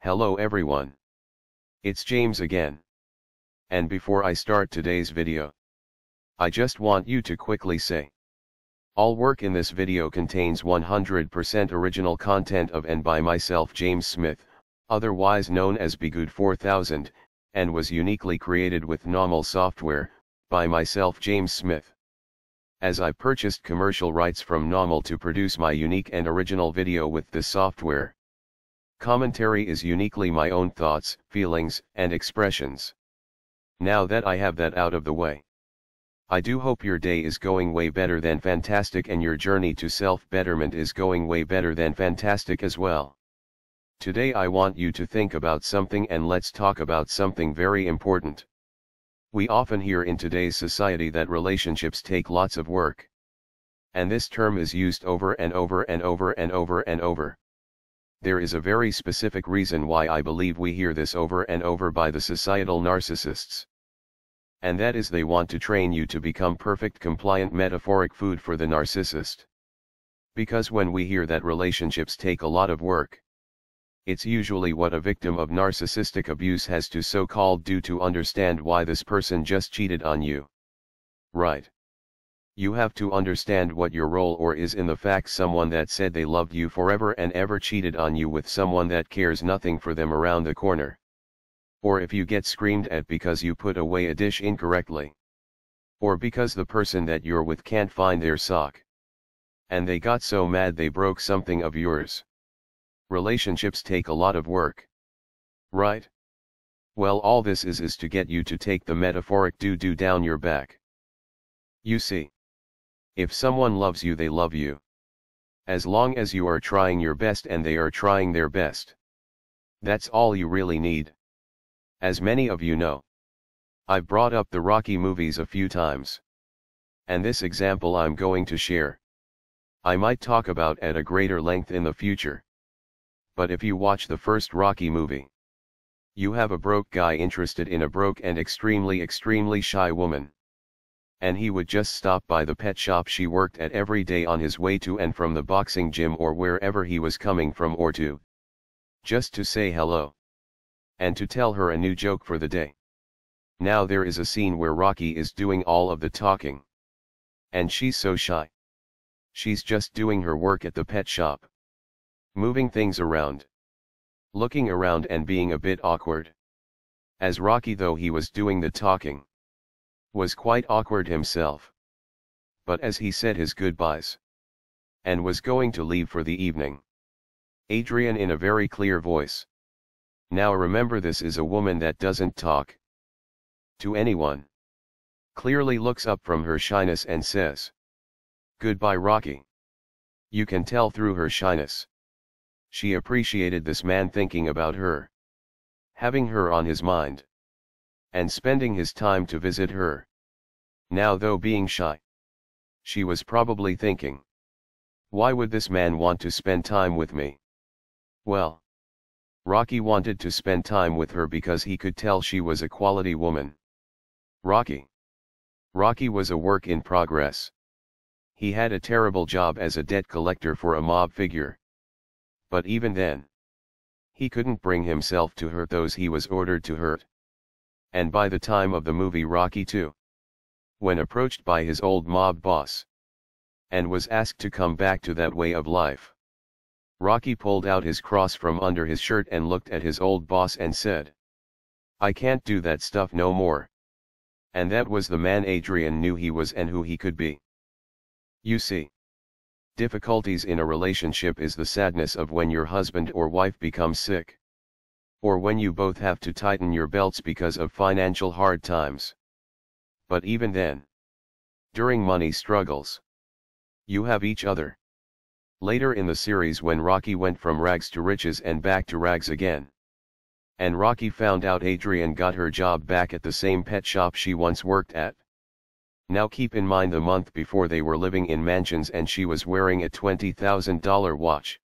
Hello everyone. It's James again. And before I start today's video, I just want you to quickly say, all work in this video contains 100% original content of and by myself James Smith, otherwise known as Bgood 4000, and was uniquely created with NAWMAL software, by myself James Smith. As I purchased commercial rights from NAWMAL to produce my unique and original video with this software. Commentary is uniquely my own thoughts, feelings, and expressions. Now that I have that out of the way, I do hope your day is going way better than fantastic and your journey to self-betterment is going way better than fantastic as well. Today I want you to think about something and let's talk about something very important. We often hear in today's society that relationships take lots of work. And this term is used over and over and over and over and over. There is a very specific reason why I believe we hear this over and over by the societal narcissists. And that is they want to train you to become perfect compliant metaphoric food for the narcissist. Because when we hear that relationships take a lot of work, it's usually what a victim of narcissistic abuse has to so-called do to understand why this person just cheated on you. Right. You have to understand what your role or is in the fact someone that said they loved you forever and ever cheated on you with someone that cares nothing for them around the corner. Or if you get screamed at because you put away a dish incorrectly. Or because the person that you're with can't find their sock. And they got so mad they broke something of yours. Relationships take a lot of work. Right? Well, all this is to get you to take the metaphoric doo-doo down your back. You see. If someone loves you, they love you. As long as you are trying your best and they are trying their best. That's all you really need. As many of you know, I've brought up the Rocky movies a few times. And this example I'm going to share, I might talk about at a greater length in the future. But if you watch the first Rocky movie, you have a broke guy interested in a broke and extremely shy woman. And he would just stop by the pet shop she worked at every day on his way to and from the boxing gym or wherever he was coming from or to. Just to say hello. And to tell her a new joke for the day. Now there is a scene where Rocky is doing all of the talking. And she's so shy. She's just doing her work at the pet shop. Moving things around. Looking around and being a bit awkward. As Rocky, though he was doing the talking, was quite awkward himself. But as he said his goodbyes, and was going to leave for the evening, Adrian in a very clear voice. Now remember, this is a woman that doesn't talk to anyone. Clearly looks up from her shyness and says, "Goodbye, Rocky." You can tell through her shyness. She appreciated this man thinking about her. Having her on his mind. And spending his time to visit her. Now, though being shy, she was probably thinking, why would this man want to spend time with me? Well, Rocky wanted to spend time with her because he could tell she was a quality woman. Rocky was a work in progress. He had a terrible job as a debt collector for a mob figure. But even then, he couldn't bring himself to hurt those he was ordered to hurt. And by the time of the movie Rocky II, when approached by his old mob boss, and was asked to come back to that way of life, Rocky pulled out his cross from under his shirt and looked at his old boss and said, "I can't do that stuff no more." And that was the man Adrian knew he was and who he could be. You see, difficulties in a relationship is the sadness of when your husband or wife becomes sick. Or when you both have to tighten your belts because of financial hard times. But even then, during money struggles, you have each other. Later in the series, when Rocky went from rags to riches and back to rags again, and Rocky found out Adrian got her job back at the same pet shop she once worked at. Now keep in mind, the month before they were living in mansions and she was wearing a $20,000 watch.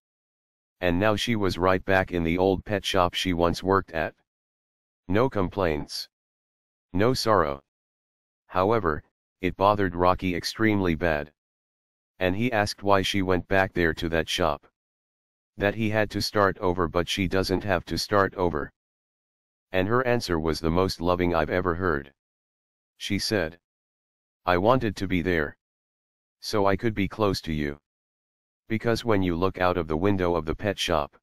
And now she was right back in the old pet shop she once worked at. No complaints. No sorrow. However, it bothered Rocky extremely bad. And he asked why she went back there to that shop. That he had to start over, but she doesn't have to start over. And her answer was the most loving I've ever heard. She said, I wanted to be there, so I could be close to you. Because when you look out of the window of the pet shop,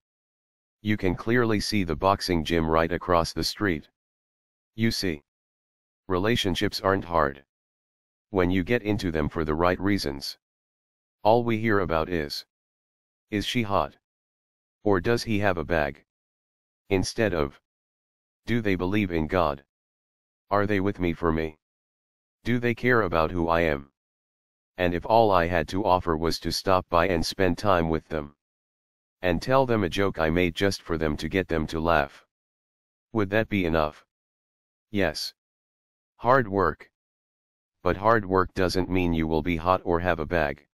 you can clearly see the boxing gym right across the street. You see, relationships aren't hard when you get into them for the right reasons. All we hear about is she hot? Or does he have a bag? Instead of, do they believe in God? Are they with me for me? Do they care about who I am? And if all I had to offer was to stop by and spend time with them, and tell them a joke I made just for them to get them to laugh, would that be enough? Yes. Hard work. But hard work doesn't mean you will be hot or have a bag.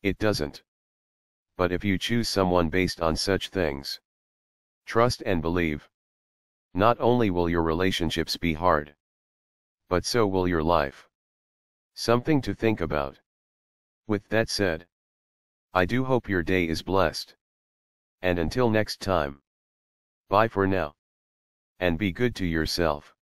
It doesn't. But if you choose someone based on such things, trust and believe, not only will your relationships be hard, but so will your life. Something to think about. With that said, I do hope your day is blessed. And until next time, bye for now. And be good to yourself.